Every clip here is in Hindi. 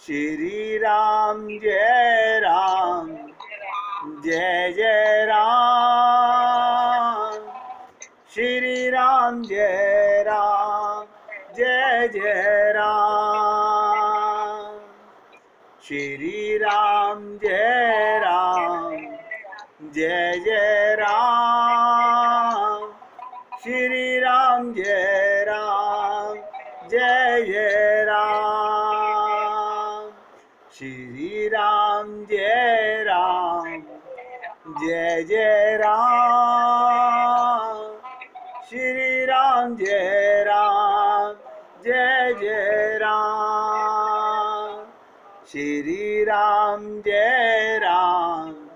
श्री राम जय राम, जय जय राम। श्री राम जय राम, जय जय राम। श्री राम जय राम, जय जय राम। श्री राम जय राम, जय जय राम। श्री राम जय राम, जय जय राम। श्री राम जय राम, जय जय राम। श्री राम जय राम,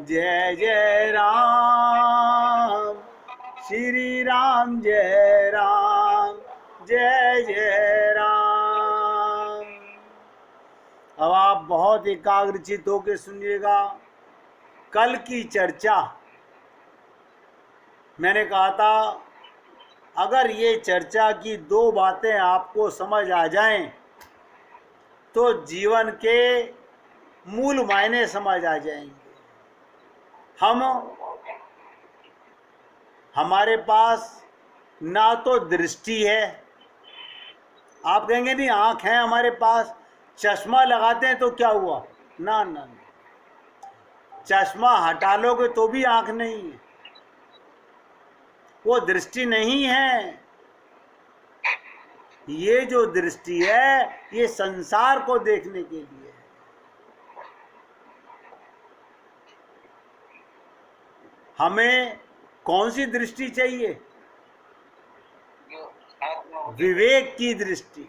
जय जय राम। श्री राम जय राम, जय जय राम। अब आप बहुत एकाग्रचित होकर सुनिएगा। कल की चर्चा मैंने कहा था, अगर ये चर्चा की दो बातें आपको समझ आ जाएं तो जीवन के मूल मायने समझ आ जाएंगे। हमारे पास ना तो दृष्टि है, आप कहेंगे नहीं आँख है हमारे पास, चश्मा लगाते हैं तो क्या हुआ? ना ना, चश्मा हटा लोगे तो भी आँख नहीं है, वो दृष्टि नहीं है। ये जो दृष्टि है ये संसार को देखने के लिए है। हमें कौन सी दृष्टि चाहिए? विवेक की दृष्टि।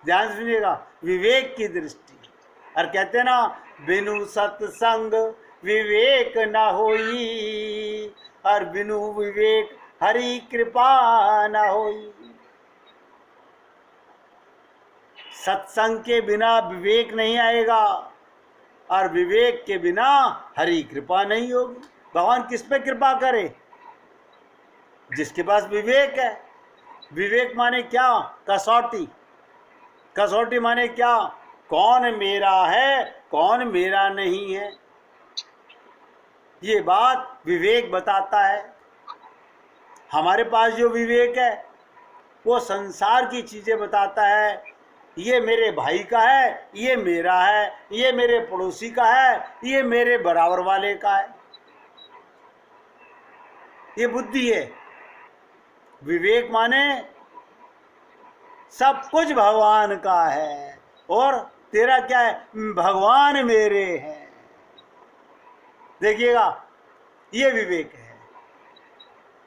ध्यान सुनिएगा, विवेक की दृष्टि। और कहते हैं ना, बिनु सत्संग विवेक न होई, और बिनु विवेक हरि कृपा न होई। सत्संग के बिना विवेक नहीं आएगा, और विवेक के बिना हरि कृपा नहीं होगी। भगवान किस पे कृपा करे? जिसके पास विवेक है। विवेक माने क्या? कसौटी। कसौटी माने क्या? कौन मेरा है, कौन मेरा नहीं है, ये बात विवेक बताता है। हमारे पास जो विवेक है वो संसार की चीजें बताता है। ये मेरे भाई का है, ये मेरा है, ये मेरे पड़ोसी का है, ये मेरे बराबर वाले का है। ये बुद्धि है। विवेक माने सब कुछ भगवान का है और तेरा क्या है? भगवान मेरे हैं। देखिएगा, ये विवेक है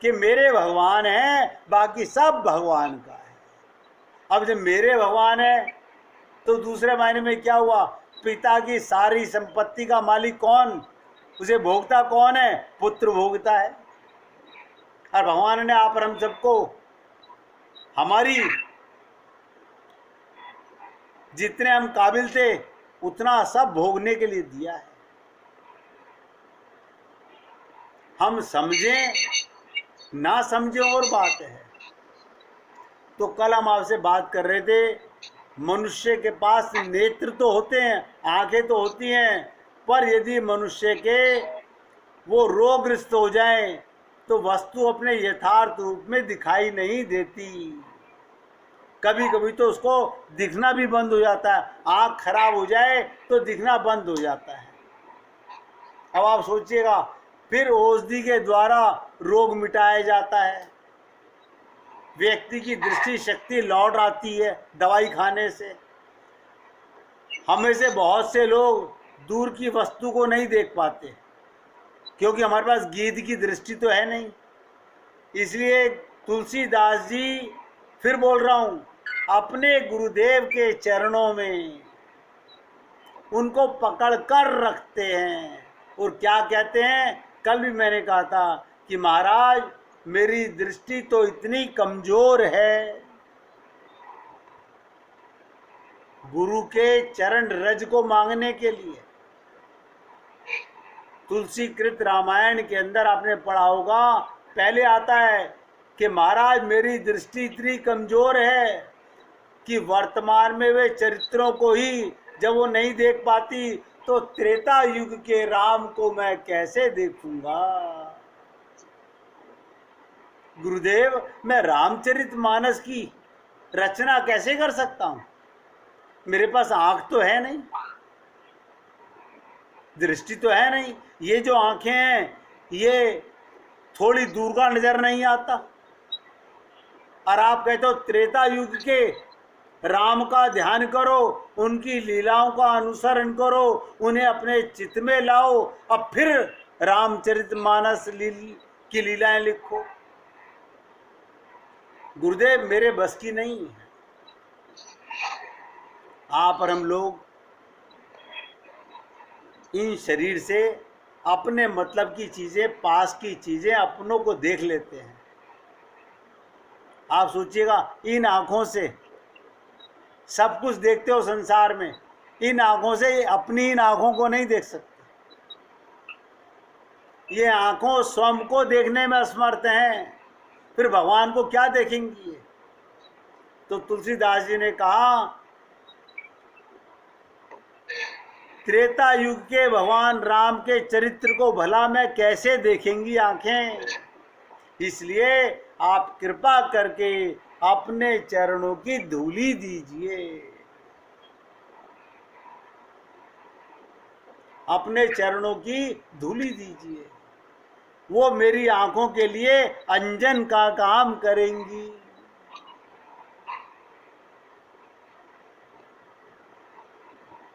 कि मेरे भगवान हैं, बाकी सब भगवान का है। अब जब मेरे भगवान है तो दूसरे मायने में क्या हुआ? पिता की सारी संपत्ति का मालिक कौन? उसे भोगता कौन है? पुत्र भोगता है। और भगवान ने आप हम सबको हमारी जितने हम काबिल थे उतना सब भोगने के लिए दिया है। हम समझें ना समझें और बात है। तो कल हम आपसे बात कर रहे थे, मनुष्य के पास नेत्र तो होते हैं, आंखें तो होती हैं, पर यदि मनुष्य के वो रोगग्रस्त हो जाए तो वस्तु अपने यथार्थ रूप में दिखाई नहीं देती। कभी कभी तो उसको दिखना भी बंद हो जाता है। आँख खराब हो जाए तो दिखना बंद हो जाता है। अब आप सोचिएगा, फिर औषधि के द्वारा रोग मिटाया जाता है, व्यक्ति की दृष्टि शक्ति लौट आती है दवाई खाने से। हमें से बहुत से लोग दूर की वस्तु को नहीं देख पाते क्योंकि हमारे पास गीध की दृष्टि तो है नहीं। इसलिए तुलसीदास जी, फिर बोल रहा हूँ, अपने गुरुदेव के चरणों में उनको पकड़ कर रखते हैं और क्या कहते हैं? कल भी मैंने कहा था कि महाराज मेरी दृष्टि तो इतनी कमजोर है, गुरु के चरण रज को मांगने के लिए। तुलसी कृत रामायण के अंदर आपने पढ़ा होगा, पहले आता है कि महाराज मेरी दृष्टि इतनी कमजोर है कि वर्तमान में वे चरित्रों को ही जब वो नहीं देख पाती तो त्रेता युग के राम को मैं कैसे देखूंगा। गुरुदेव, मैं रामचरितमानस की रचना कैसे कर सकता हूं? मेरे पास आंख तो है नहीं, दृष्टि तो है नहीं। ये जो आंखें हैं ये थोड़ी दूर का नजर नहीं आता। और आप कहते हो त्रेता युग के राम का ध्यान करो, उनकी लीलाओं का अनुसरण करो, उन्हें अपने चित्त में लाओ, अब फिर रामचरितमानस की लीलाएं लिखो। गुरुदेव, मेरे बस की नहीं है। आप और हम लोग इन शरीर से अपने मतलब की चीजें, पास की चीजें अपनों को देख लेते हैं। आप सोचिएगा, इन आंखों से सब कुछ देखते हो संसार में, इन आंखों से अपनी इन आंखों को नहीं देख सकते। ये आंखों स्वयं को देखने में असमर्थ हैं, फिर भगवान को क्या देखेंगी ये? तो तुलसीदास जी ने कहा, त्रेता युग के भगवान राम के चरित्र को भला मैं कैसे देखेंगी आंखें। इसलिए आप कृपा करके अपने चरणों की धूली दीजिए, अपने चरणों की धूली दीजिए। वो मेरी आंखों के लिए अंजन का काम करेंगी।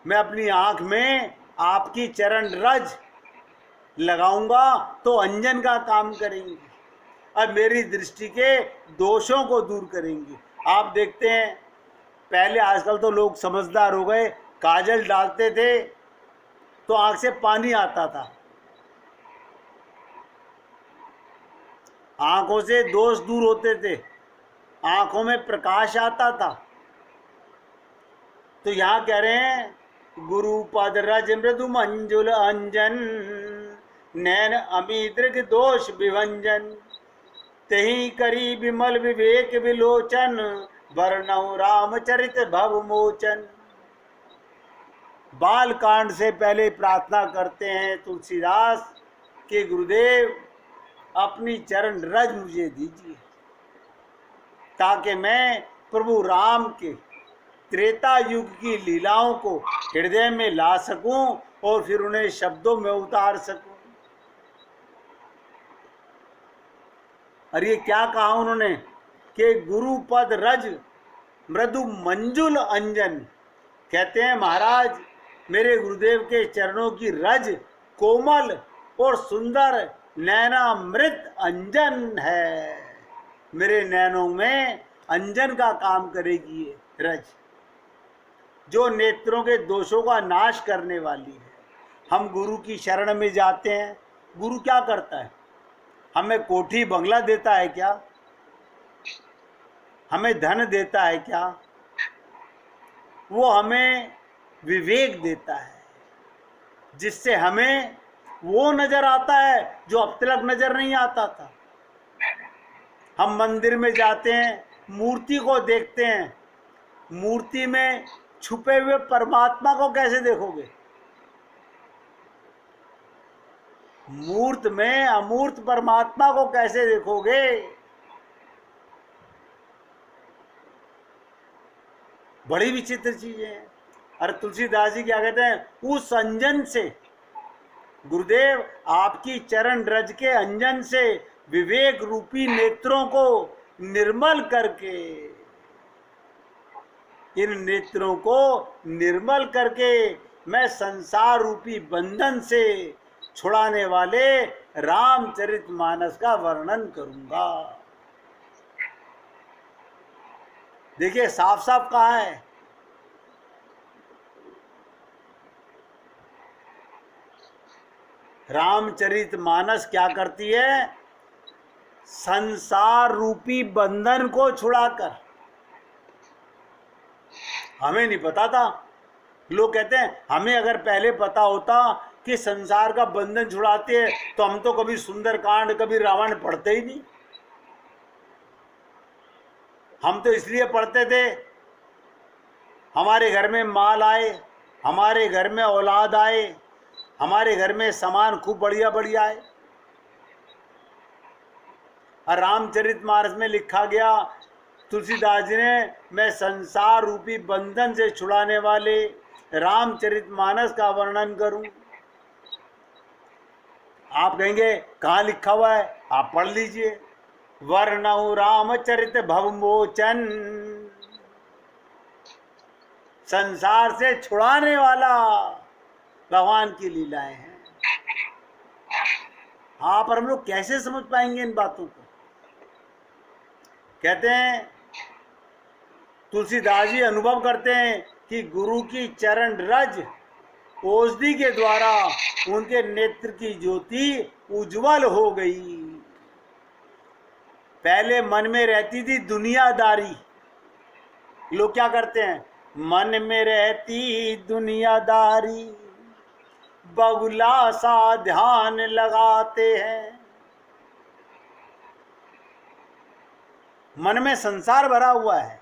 मैं अपनी आंख में आपकी चरण रज लगाऊंगा तो अंजन का काम करेंगी, अब मेरी दृष्टि के दोषों को दूर करेंगी। आप देखते हैं, पहले, आजकल तो लोग समझदार हो गए, काजल डालते थे तो आंख से पानी आता था, आंखों से दोष दूर होते थे, आंखों में प्रकाश आता था। तो यहां कह रहे हैं, गुरु पद रज मृदु मंजुल अंजन, नैन अमी दृग दोष विभंजन, तही करी विमल विवेक विलोचन, वर्णौ रामचरित भव मोचन। बाल कांड से पहले प्रार्थना करते हैं तुलसीदास कि गुरुदेव अपनी चरण रज मुझे दीजिए, ताकि मैं प्रभु राम के त्रेता युग की लीलाओं को हृदय में ला सकूं और फिर उन्हें शब्दों में उतार सकूं। और ये क्या कहा उन्होंने कि गुरु पद रज मृदु मंजुल अंजन। कहते हैं महाराज, मेरे गुरुदेव के चरणों की रज कोमल और सुंदर नैनामृत अंजन है। मेरे नैनों में अंजन का काम करेगी ये रज, जो नेत्रों के दोषों का नाश करने वाली है। हम गुरु की शरण में जाते हैं, गुरु क्या करता है? हमें कोठी बंगला देता है क्या? हमें धन देता है क्या? वो हमें विवेक देता है, जिससे हमें वो नजर आता है जो अब तक नजर नहीं आता था। हम मंदिर में जाते हैं, मूर्ति को देखते हैं, मूर्ति में छुपे हुए परमात्मा को कैसे देखोगे? मूर्त में अमूर्त परमात्मा को कैसे देखोगे? बड़ी विचित्र चीजें हैं। अरे तुलसीदास जी क्या कहते हैं? उस अंजन से, गुरुदेव आपकी चरण रज के अंजन से विवेक रूपी नेत्रों को निर्मल करके, इन नेत्रों को निर्मल करके मैं संसार रूपी बंधन से छुड़ाने वाले रामचरितमानस का वर्णन करूंगा। देखिए साफ साफ कहा है, रामचरितमानस क्या करती है? संसार रूपी बंधन को छुड़ाकर। हमें नहीं पता था, लोग कहते हैं हमें अगर पहले पता होता कि संसार का बंधन छुड़ाते हैं तो हम तो कभी सुंदरकांड, कभी रावण पढ़ते ही नहीं। हम तो इसलिए पढ़ते थे हमारे घर में माल आए, हमारे घर में औलाद आए, हमारे घर में सामान खूब बढ़िया बढ़िया आए। और रामचरितमानस में लिखा गया, तुलसीदास जी ने, मैं संसार रूपी बंधन से छुड़ाने वाले रामचरितमानस का वर्णन करूं। आप कहेंगे कहाँ लिखा हुआ है, आप पढ़ लीजिए। वर्णौ रामचरित भवमोचन, संसार से छुड़ाने वाला भगवान की लीलाएं हैं। हाँ, पर हम लोग कैसे समझ पाएंगे इन बातों को? कहते हैं तुलसीदास जी अनुभव करते हैं कि गुरु की चरण रज औषधि के द्वारा उनके नेत्र की ज्योति उज्जवल हो गई। पहले मन में रहती थी दुनियादारी। लोग क्या करते हैं, मन में रहती दुनियादारी, बगुला सा ध्यान लगाते हैं। मन में संसार भरा हुआ है,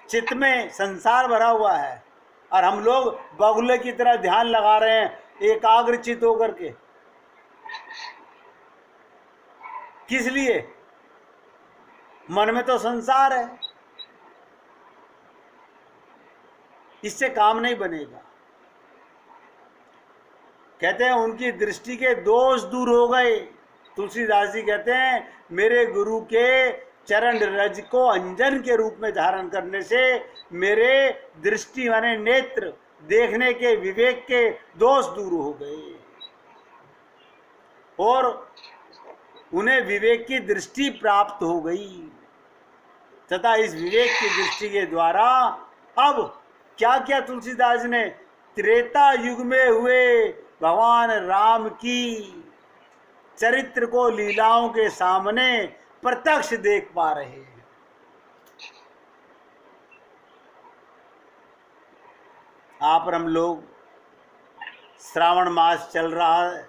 चित्त में संसार भरा हुआ है, और हम लोग बगुले की तरह ध्यान लगा रहे हैं एकाग्रचित होकर के। किस लिए? मन में तो संसार है, इससे काम नहीं बनेगा। कहते हैं उनकी दृष्टि के दोष दूर हो गए। तुलसीदास जी कहते हैं मेरे गुरु के चरण रज को अंजन के रूप में धारण करने से मेरे दृष्टि माने नेत्र, देखने के विवेक के दोष दूर हो गए और उन्हें विवेक की दृष्टि प्राप्त हो गई। तथा इस विवेक की दृष्टि के द्वारा अब क्या क्या तुलसीदास ने त्रेता युग में हुए भगवान राम की चरित्र को लीलाओं के सामने प्रत्यक्ष देख पा रहे हैं। आप और हम लोग, श्रावण मास चल रहा है,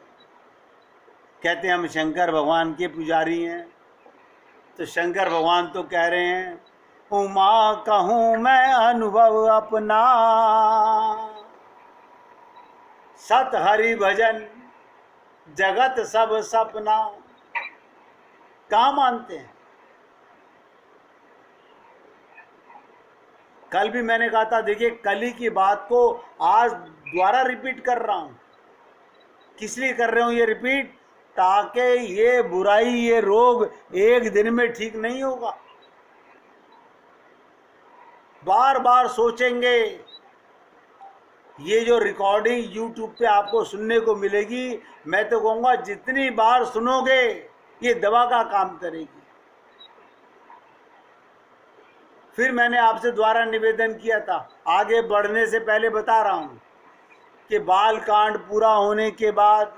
कहते हैं हम शंकर भगवान के पुजारी हैं, तो शंकर भगवान तो कह रहे हैं उमा कहूँ मैं अनुभव अपना, सत हरि भजन जगत सब सपना। कहाँ मानते हैं? कल भी मैंने कहा था, देखिए कल की बात को आज दोबारा रिपीट कर रहा हूं। किस लिए कर रहा हूं ये रिपीट? ताकि ये बुराई, ये रोग एक दिन में ठीक नहीं होगा। बार बार सोचेंगे। ये जो रिकॉर्डिंग यूट्यूब पे आपको सुनने को मिलेगी, मैं तो कहूँगा जितनी बार सुनोगे ये दवा का काम करेगी। फिर मैंने आपसे द्वारा निवेदन किया था, आगे बढ़ने से पहले बता रहा हूँ कि बाल कांड पूरा होने के बाद,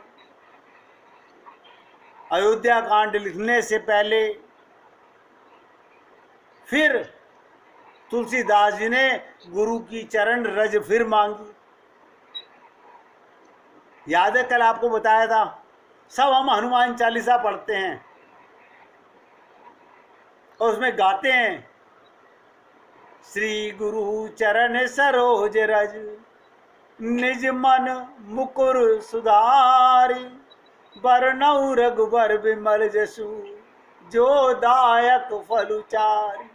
अयोध्या कांड लिखने से पहले, फिर तुलसीदास जी ने गुरु की चरण रज फिर मांगी। याद है कल आपको बताया था, सब हम हनुमान चालीसा पढ़ते हैं और उसमें गाते हैं श्री गुरु चरण सरोज रज निज मन मुकुर सुधारी, बरनऊ रघुबर विमल जसु जो दायक फलुचारी।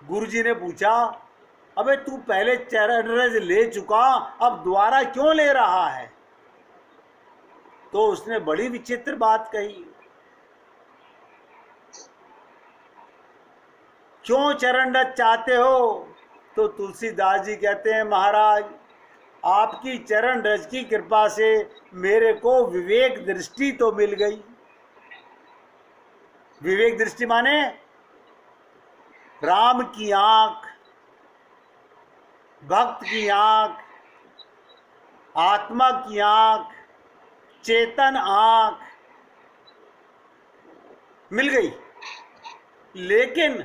गुरुजी ने पूछा, अबे तू पहले चरण रज ले चुका, अब दोबारा क्यों ले रहा है? तो उसने बड़ी विचित्र बात कही, क्यों चरण रज चाहते हो? तो तुलसीदास जी कहते हैं, महाराज आपकी चरण रज की कृपा से मेरे को विवेक दृष्टि तो मिल गई। विवेक दृष्टि माने राम की आंख, भक्त की आंख, आत्मा की आंख, चेतन आंख मिल गई। लेकिन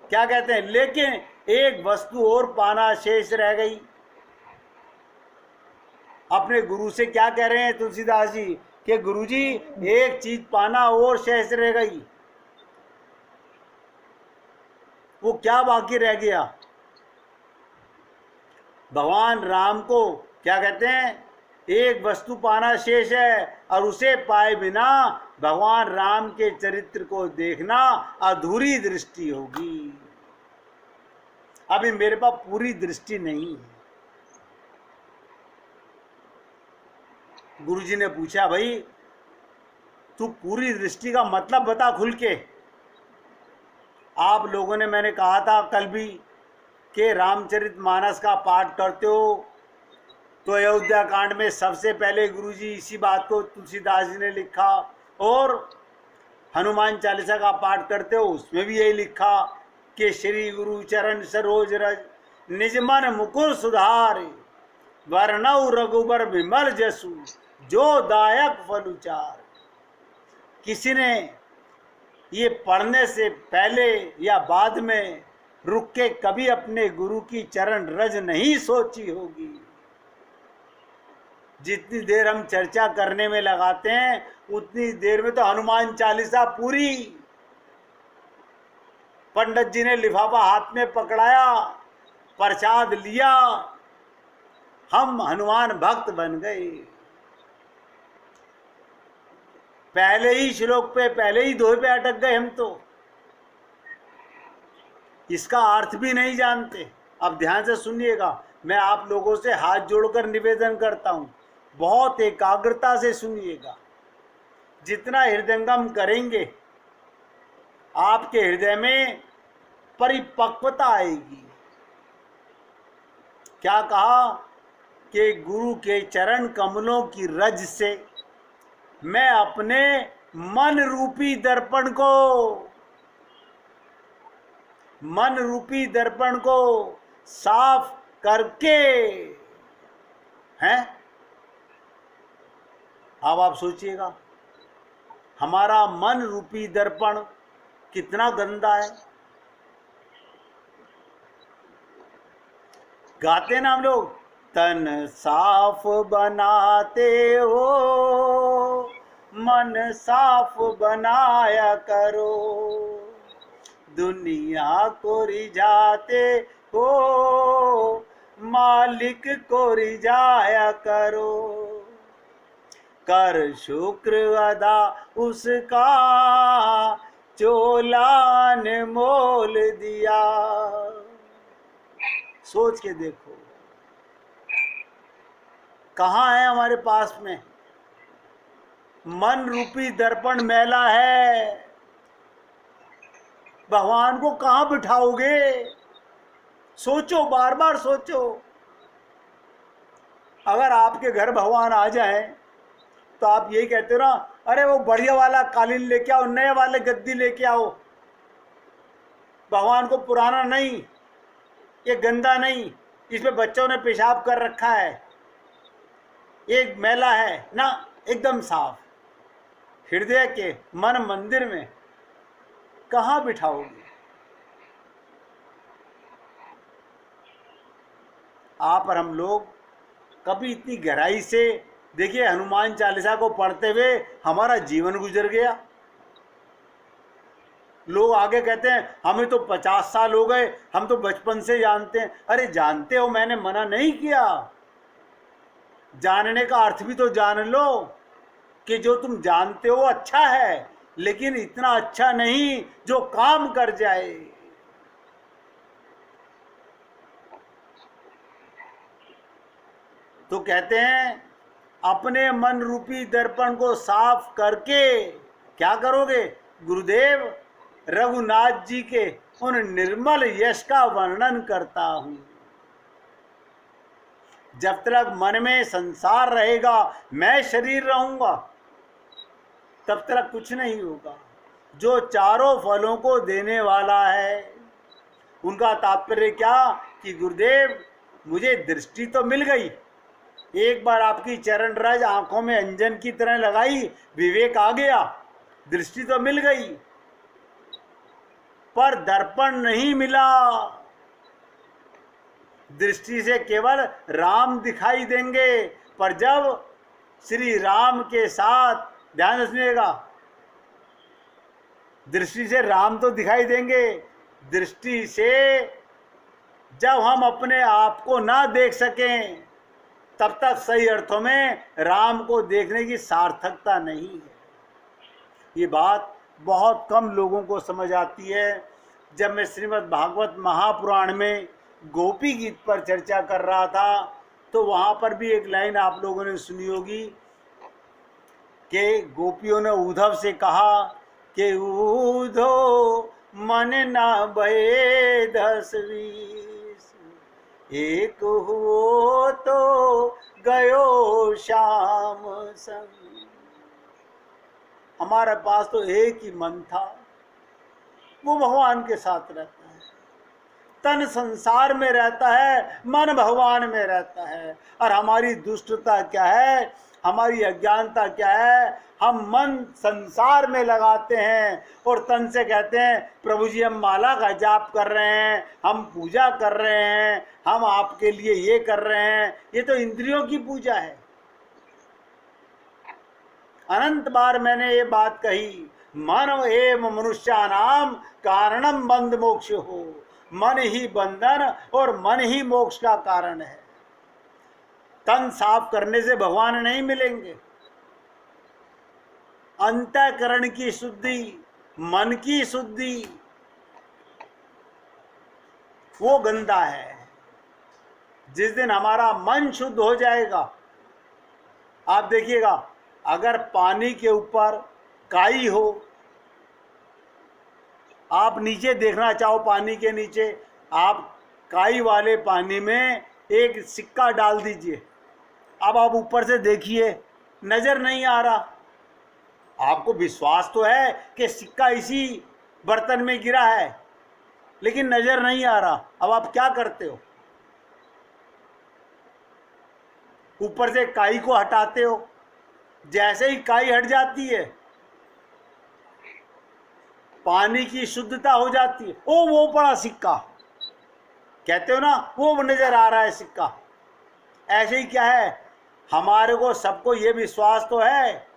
क्या कहते हैं, लेकिन एक वस्तु और पाना शेष रह गई। अपने गुरु से क्या कह रहे हैं तुलसीदास जी कि गुरुजी एक चीज पाना और शेष रह गई। वो क्या बाकी रह गया? भगवान राम को क्या कहते हैं? एक वस्तु पाना शेष है, और उसे पाए बिना भगवान राम के चरित्र को देखना अधूरी दृष्टि होगी। अभी मेरे पास पूरी दृष्टि नहीं है। गुरुजी ने पूछा, भाई तू पूरी दृष्टि का मतलब बता खुल के। आप लोगों ने, मैंने कहा था कल भी, कि रामचरितमानस का पाठ करते हो तो अयोध्या कांड में सबसे पहले गुरुजी इसी बात को तुलसीदास जी ने लिखा, और हनुमान चालीसा का पाठ करते हो उसमें भी यही लिखा कि श्री गुरु चरण सरोज रज निज मन मुकुर सुधार वर्णौ रघुबर विमल जसु जो दायक फलुचार। किसी ने ये पढ़ने से पहले या बाद में रुक के कभी अपने गुरु की चरण रज नहीं सोची होगी। जितनी देर हम चर्चा करने में लगाते हैं उतनी देर में तो हनुमान चालीसा पूरी। पंडित जी ने लिफाफा हाथ में पकड़ाया, प्रसाद लिया, हम हनुमान भक्त बन गए। पहले ही श्लोक पे, पहले ही दोहे पे अटक गए हम तो, इसका अर्थ भी नहीं जानते। अब ध्यान से सुनिएगा, मैं आप लोगों से हाथ जोड़कर निवेदन करता हूं, बहुत एकाग्रता से सुनिएगा। जितना हृदयंगम करेंगे आपके हृदय में परिपक्वता आएगी। क्या कहा कि गुरु के चरण कमलों की रज से मैं अपने मन रूपी दर्पण को साफ करके हैं। अब आप सोचिएगा, हमारा मन रूपी दर्पण कितना गंदा है। गाते ना हम लोग, तन साफ बनाते हो मन साफ बनाया करो, दुनिया को रिझाते हो मालिक को रिझाया करो, कर शुक्र अदा उसका चोला ने मोल दिया। सोच के देखो, कहाँ है हमारे पास में मन रूपी दर्पण मैला है। भगवान को कहाँ बिठाओगे? सोचो, बार बार सोचो। अगर आपके घर भगवान आ जाए तो आप यही कहते हो ना, अरे वो बढ़िया वाला कालीन लेके आओ, नए वाले गद्दी लेके आओ। भगवान को पुराना नहीं, ये गंदा नहीं, इसमें बच्चों ने पेशाब कर रखा है, एक मैला है ना, एकदम साफ। हृदय के मन मंदिर में कहाँ बिठाओगे? आप और हम लोग कभी इतनी गहराई से देखिए, हनुमान चालीसा को पढ़ते हुए हमारा जीवन गुजर गया। लोग आगे कहते हैं हमें तो 50 साल हो गए, हम तो बचपन से जानते हैं। अरे जानते हो, मैंने मना नहीं किया। जानने का अर्थ भी तो जान लो कि जो तुम जानते हो अच्छा है, लेकिन इतना अच्छा नहीं जो काम कर जाए। तो कहते हैं अपने मन रूपी दर्पण को साफ करके क्या करोगे? गुरुदेव रघुनाथ जी के उन निर्मल यश का वर्णन करता हूं। जब तक मन में संसार रहेगा, मैं शरीर रहूंगा, तब तक कुछ नहीं होगा। जो चारों फलों को देने वाला है, उनका तात्पर्य क्या कि गुरुदेव मुझे दृष्टि तो मिल गई, एक बार आपकी चरण रज आंखों में अंजन की तरह लगाई, विवेक आ गया, दृष्टि तो मिल गई, पर दर्पण नहीं मिला। दृष्टि से केवल राम दिखाई देंगे, पर जब श्री राम के साथ, ध्यान रखिएगा, दृष्टि से राम तो दिखाई देंगे, दृष्टि से जब हम अपने आप को ना देख सकें तब तक सही अर्थों में राम को देखने की सार्थकता नहीं है। ये बात बहुत कम लोगों को समझ आती है। जब मैं श्रीमद् भागवत महापुराण में गोपी गीत पर चर्चा कर रहा था तो वहाँ पर भी एक लाइन आप लोगों ने सुनी होगी कि गोपियों ने उद्धव से कहा कि उद्धव मन ना भये 10 20, एक हो तो गयो श्याम संग। हमारे पास तो एक ही मन था, वो भगवान के साथ रहता है। तन संसार में रहता है, मन भगवान में रहता है। और हमारी दुष्टता क्या है, हमारी अज्ञानता क्या है, हम मन संसार में लगाते हैं और तन से कहते हैं प्रभु जी हम माला का जाप कर रहे हैं, हम पूजा कर रहे हैं, हम आपके लिए ये कर रहे हैं। ये तो इंद्रियों की पूजा है। अनंत बार मैंने ये बात कही, मन एवं मनुष्यानाम कारणम बंध मोक्ष हो। मन ही बंधन और मन ही मोक्ष का कारण है। तन साफ करने से भगवान नहीं मिलेंगे। अंतःकरण की शुद्धि, मन की शुद्धि, वो गंदा है। जिस दिन हमारा मन शुद्ध हो जाएगा, आप देखिएगा अगर पानी के ऊपर काई हो, आप नीचे देखना चाहो पानी के नीचे, आप काई वाले पानी में एक सिक्का डाल दीजिए। अब आप ऊपर से देखिए, नजर नहीं आ रहा। आपको विश्वास तो है कि सिक्का इसी बर्तन में गिरा है, लेकिन नजर नहीं आ रहा। अब आप क्या करते हो? ऊपर से काई को हटाते हो। जैसे ही काई हट जाती है, पानी की शुद्धता हो जाती है। ओ वो पड़ा सिक्का, कहते हो ना, वो नजर आ रहा है सिक्का। ऐसे ही क्या है, हमारे को सबको ये विश्वास तो है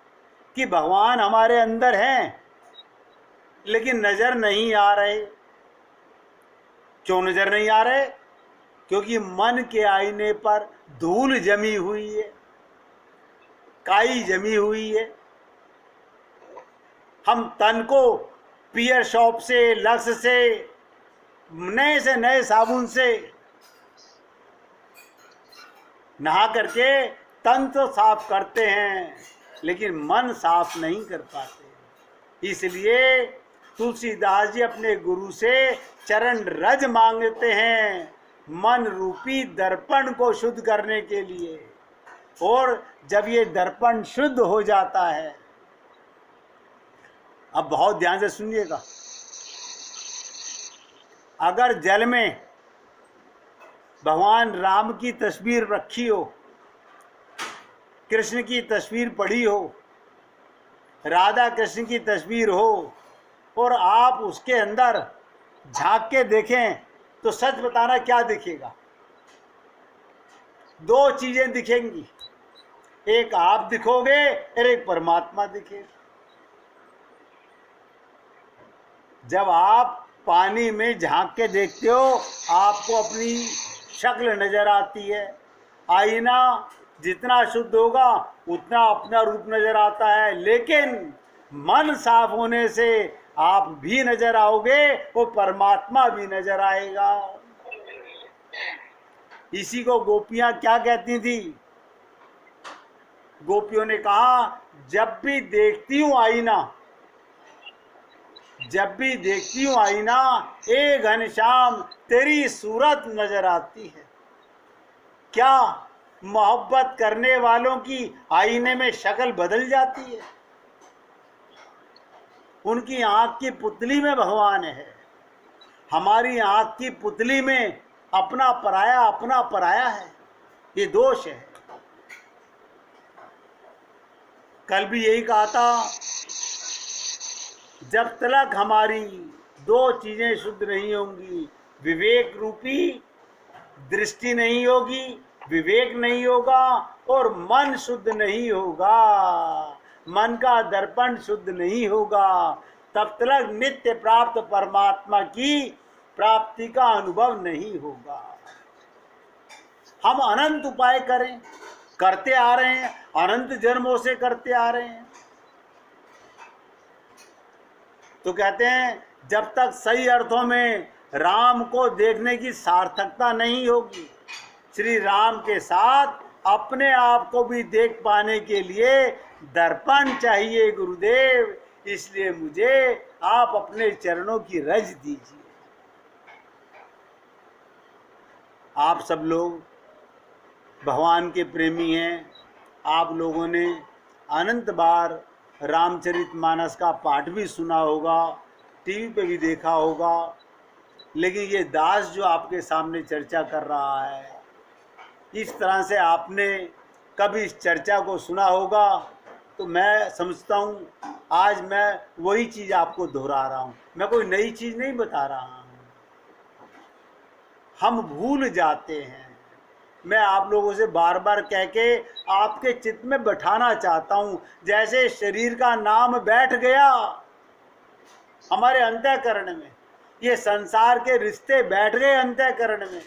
कि भगवान हमारे अंदर हैं, लेकिन नजर नहीं आ रहे। क्यों नजर नहीं आ रहे? क्योंकि मन के आईने पर धूल जमी हुई है, काई जमी हुई है। हम तन को पियर शॉप से, लक्स से नए साबुन से नहा करके तन तो साफ करते हैं, लेकिन मन साफ नहीं कर पाते। इसलिए तुलसीदास जी अपने गुरु से चरण रज मांगते हैं मन रूपी दर्पण को शुद्ध करने के लिए। और जब ये दर्पण शुद्ध हो जाता है, अब बहुत ध्यान से सुनिएगा, अगर जल में भगवान राम की तस्वीर रखी हो, कृष्ण की तस्वीर पड़ी हो, राधा कृष्ण की तस्वीर हो, और आप उसके अंदर झांक के देखें तो सच बताना क्या दिखेगा? 2 चीजें दिखेंगी, एक आप दिखोगे और एक परमात्मा दिखेगा। जब आप पानी में झांक के देखते हो, आपको अपनी शक्ल नजर आती है। आईना जितना शुद्ध होगा उतना अपना रूप नजर आता है, लेकिन मन साफ होने से आप भी नजर आओगे, वो परमात्मा भी नजर आएगा। इसी को गोपियां क्या कहती थी? गोपियों ने कहा, जब भी देखती हूं आईना, जब भी देखती हूं आईना, ए घनश्याम तेरी सूरत नजर आती है। क्या मोहब्बत करने वालों की आईने में शक्ल बदल जाती है? उनकी आंख की पुतली में भगवान है, हमारी आंख की पुतली में अपना पराया है। ये दोष है। कल भी यही कहा था, जब तक हमारी 2 चीजें शुद्ध नहीं होंगी, विवेक रूपी दृष्टि नहीं होगी, विवेक नहीं होगा, और मन शुद्ध नहीं होगा, मन का दर्पण शुद्ध नहीं होगा, तब तक नित्य प्राप्त परमात्मा की प्राप्ति का अनुभव नहीं होगा। हम अनंत उपाय करते आ रहे हैं, अनंत जन्मों से करते आ रहे हैं। तो कहते हैं जब तक सही अर्थों में राम को देखने की सार्थकता नहीं होगी, श्री राम के साथ अपने आप को भी देख पाने के लिए दर्पण चाहिए गुरुदेव। इसलिए मुझे आप अपने चरणों की रज दीजिए। आप सब लोग भगवान के प्रेमी हैं। आप लोगों ने अनंत बार रामचरितमानस का पाठ भी सुना होगा, टीवी पे भी देखा होगा। लेकिन ये दास जो आपके सामने चर्चा कर रहा है, इस तरह से आपने कभी इस चर्चा को सुना होगा। तो मैं समझता हूँ आज मैं वही चीज़ आपको दोहरा रहा हूँ। मैं कोई नई चीज़ नहीं बता रहा हूँ। हम भूल जाते हैं। मैं आप लोगों से बार बार कह के आपके चित्त में बैठाना चाहता हूँ। जैसे शरीर का नाम बैठ गया हमारे अंतःकरण में, ये संसार के रिश्ते बैठ गए अंतःकरण में,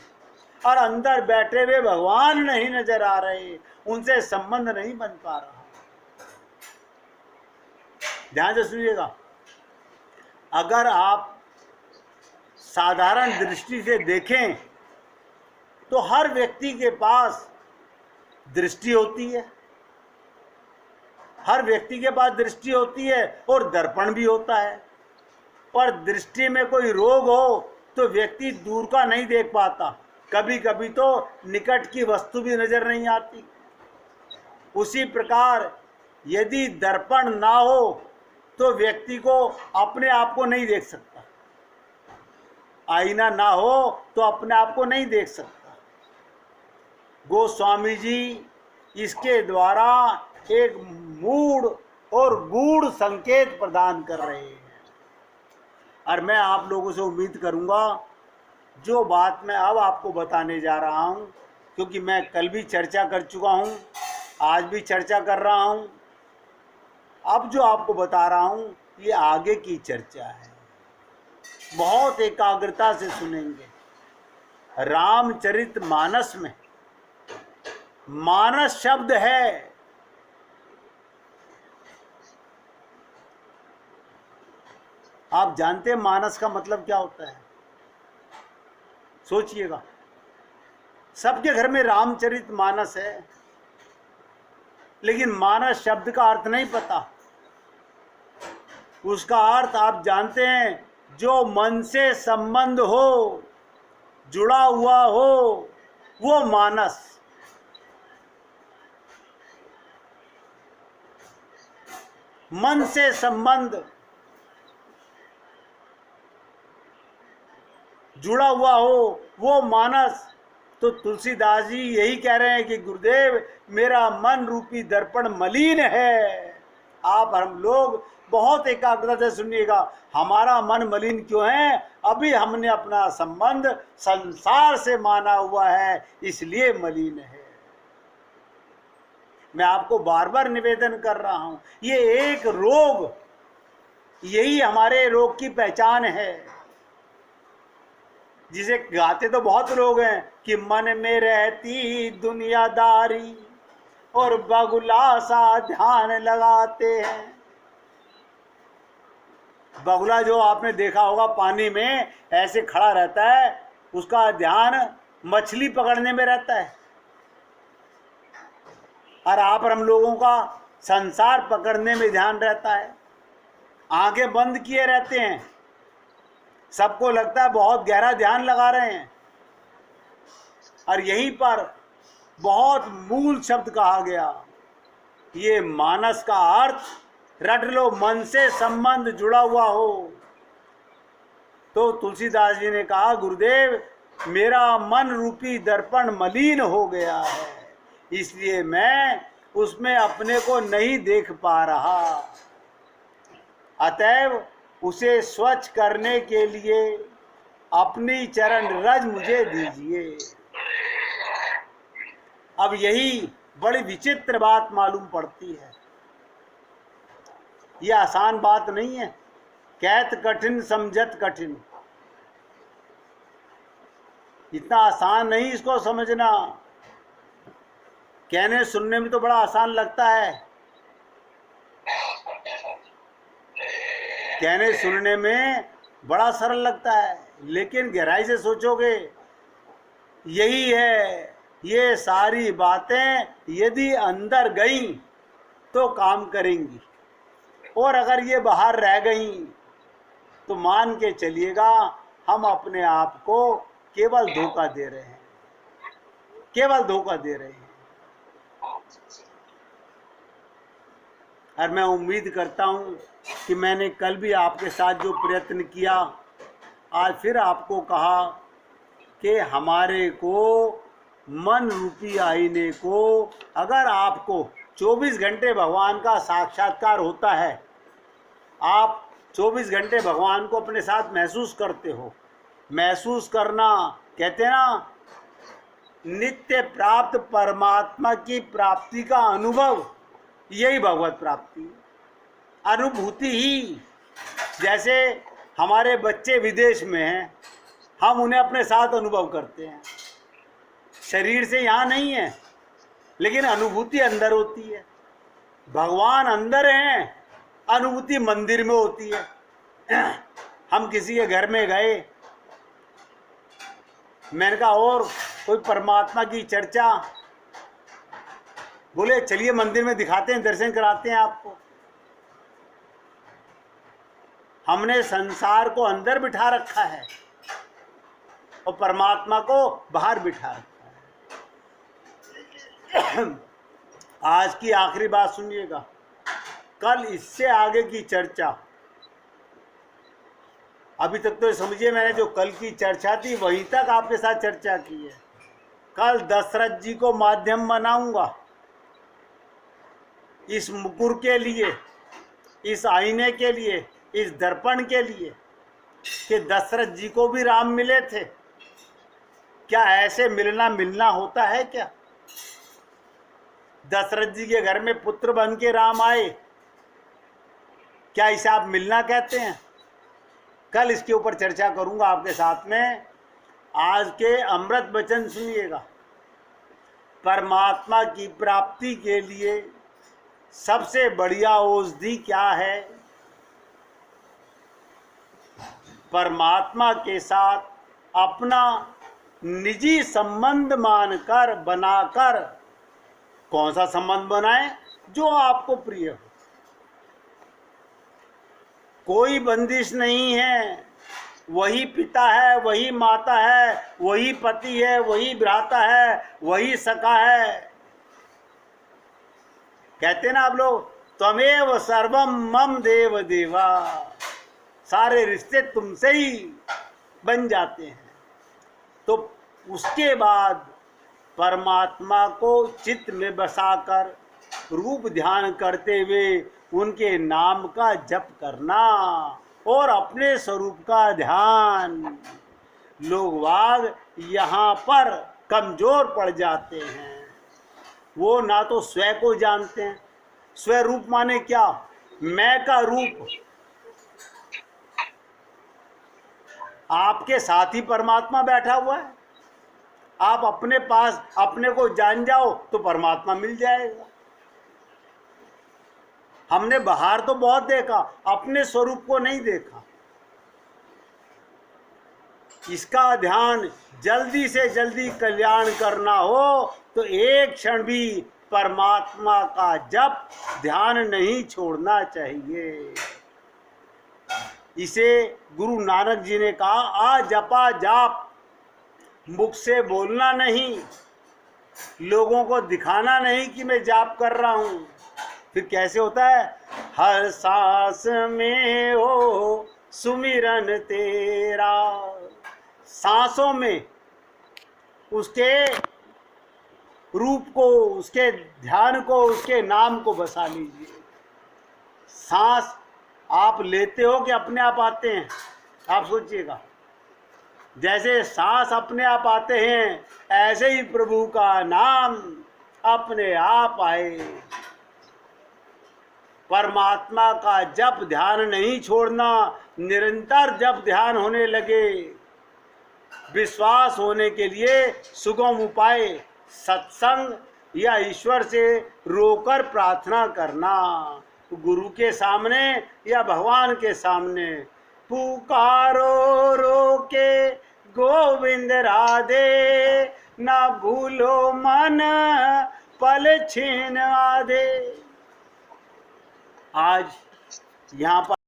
और अंदर बैठे हुए भगवान नहीं नजर आ रहे, उनसे संबंध नहीं बन पा रहा। ध्यान से सुनिएगा। अगर आप साधारण दृष्टि से देखें तो हर व्यक्ति के पास दृष्टि होती है, हर व्यक्ति के पास दृष्टि होती है और दर्पण भी होता है। पर दृष्टि में कोई रोग हो तो व्यक्ति दूर का नहीं देख पाता, कभी कभी तो निकट की वस्तु भी नजर नहीं आती। उसी प्रकार यदि दर्पण ना हो तो व्यक्ति को अपने आप को नहीं देख सकता, आईना ना हो तो अपने आप को नहीं देख सकता। गोस्वामी जी इसके द्वारा एक मूढ़ और गूढ़ संकेत प्रदान कर रहे हैं। और मैं आप लोगों से उम्मीद करूंगा जो बात मैं अब आपको बताने जा रहा हूं, क्योंकि मैं कल भी चर्चा कर चुका हूं, आज भी चर्चा कर रहा हूं, अब जो आपको बता रहा हूं ये आगे की चर्चा है। बहुत एकाग्रता से सुनेंगे। रामचरितमानस में मानस शब्द है। आप जानते हैं मानस का मतलब क्या होता है? सोचिएगा। सबके घर में रामचरितमानस है, लेकिन मानस शब्द का अर्थ नहीं पता। उसका अर्थ आप जानते हैं, जो मन से संबंध हो, जुड़ा हुआ हो, वो मानस। मन से संबंध जुड़ा हुआ हो वो मानस। तो तुलसीदास जी यही कह रहे हैं कि गुरुदेव मेरा मन रूपी दर्पण मलिन है। आप हम लोग बहुत एकाग्रता से सुनिएगा। हमारा मन मलिन क्यों है? अभी हमने अपना संबंध संसार से माना हुआ है, इसलिए मलिन है। मैं आपको बार बार निवेदन कर रहा हूं, ये एक रोग, यही हमारे रोग की पहचान है। जिसे गाते तो बहुत लोग हैं कि मन में रहती दुनियादारी और बगुला सा ध्यान लगाते हैं। बगुला जो आपने देखा होगा पानी में ऐसे खड़ा रहता है, उसका ध्यान मछली पकड़ने में रहता है, और आप हम लोगों का संसार पकड़ने में ध्यान रहता है। आंखें बंद किए रहते हैं, सबको लगता है बहुत गहरा ध्यान लगा रहे हैं। और यहीं पर बहुत मूल शब्द कहा गया, ये मानस का अर्थ रट लो, मन से संबंध जुड़ा हुआ हो। तो तुलसीदास जी ने कहा गुरुदेव मेरा मन रूपी दर्पण मलिन हो गया है, इसलिए मैं उसमें अपने को नहीं देख पा रहा। अतएव उसे स्वच्छ करने के लिए अपनी चरण रज मुझे दीजिए। अब यही बड़ी विचित्र बात मालूम पड़ती है। यह आसान बात नहीं है। कहत कठिन समझत कठिन। इतना आसान नहीं इसको समझना। कहने सुनने में तो बड़ा आसान लगता है, कहने सुनने में बड़ा सरल लगता है, लेकिन गहराई से सोचोगे यही है। ये सारी बातें यदि अंदर गई तो काम करेंगी, और अगर ये बाहर रह गई तो मान के चलिएगा हम अपने आप को केवल धोखा दे रहे हैं, केवल धोखा दे रहे हैं। और मैं उम्मीद करता हूँ कि मैंने कल भी आपके साथ जो प्रयत्न किया, आज फिर आपको कहा कि हमारे को मन रूपी आईने को, अगर आपको 24 घंटे भगवान का साक्षात्कार होता है, आप 24 घंटे भगवान को अपने साथ महसूस करते हो, महसूस करना कहते हैं ना, नित्य प्राप्त परमात्मा की प्राप्ति का अनुभव, यही भगवत प्राप्ति, अनुभूति ही। जैसे हमारे बच्चे विदेश में हैं, हम उन्हें अपने साथ अनुभव करते हैं, शरीर से यहाँ नहीं है, लेकिन अनुभूति अंदर होती है। भगवान अंदर हैं, अनुभूति मंदिर में होती है। हम किसी के घर में गए, मैंने कहा और कोई परमात्मा की चर्चा, बोले चलिए मंदिर में दिखाते हैं, दर्शन कराते हैं आपको। हमने संसार को अंदर बिठा रखा है और परमात्मा को बाहर बिठा रखा है। आज की आखिरी बात सुनिएगा, कल इससे आगे की चर्चा, अभी तक तो समझिए मैंने जो कल की चर्चा थी वहीं तक आपके साथ चर्चा की है। कल दशरथ जी को माध्यम बनाऊंगा इस मुकुर के लिए, इस आईने के लिए, इस दर्पण के लिए, कि दशरथ जी को भी राम मिले थे। क्या ऐसे मिलना होता है क्या? दशरथ जी के घर में पुत्र बन के राम आए, क्या इसे आप मिलना कहते हैं? कल इसके ऊपर चर्चा करूंगा आपके साथ में। आज के अमृत वचन सुनिएगा। परमात्मा की प्राप्ति के लिए सबसे बढ़िया औषधि क्या है? परमात्मा के साथ अपना निजी संबंध मानकर, बनाकर, कौन सा संबंध बनाएं? जो आपको प्रिय हो। कोई बंदिश नहीं है, वही पिता है, वही माता है, वही पति है, वही भ्राता है, वही सखा है। कहते ना आप लोग, त्वमेव सर्वम मम देव देवा, सारे रिश्ते तुमसे ही बन जाते हैं। तो उसके बाद परमात्मा को चित्त में बसाकर रूप ध्यान करते हुए उनके नाम का जप करना और अपने स्वरूप का ध्यान। लोग वाग यहाँ पर कमजोर पड़ जाते हैं, वो ना तो स्वयं को जानते हैं। स्व रूप माने क्या? मैं का रूप। आपके साथ ही परमात्मा बैठा हुआ है, आप अपने पास अपने को जान जाओ तो परमात्मा मिल जाएगा। हमने बाहर तो बहुत देखा, अपने स्वरूप को नहीं देखा। इसका ध्यान जल्दी से जल्दी कल्याण करना हो तो एक क्षण भी परमात्मा का जप ध्यान नहीं छोड़ना चाहिए। इसे गुरु नानक जी ने कहा, आ जपा जाप, मुख से बोलना नहीं, लोगों को दिखाना नहीं कि मैं जाप कर रहा हूं। फिर कैसे होता है? हर सांस में हो सुमिरन तेरा, सांसों में उसके रूप को, उसके ध्यान को, उसके नाम को बसा लीजिए। सांस आप लेते हो कि अपने आप आते हैं? आप सोचिएगा। जैसे सांस अपने आप आते हैं, ऐसे ही प्रभु का नाम अपने आप आए। परमात्मा का जप ध्यान नहीं छोड़ना, निरंतर जप ध्यान होने लगे विश्वास होने के लिए सुगम उपाय सत्संग या ईश्वर से रोकर प्रार्थना करना, गुरु के सामने या भगवान के सामने। पुकारो रो के गोविंद राधे, ना भूलो मन पल छीन आधे। आज यहाँ पर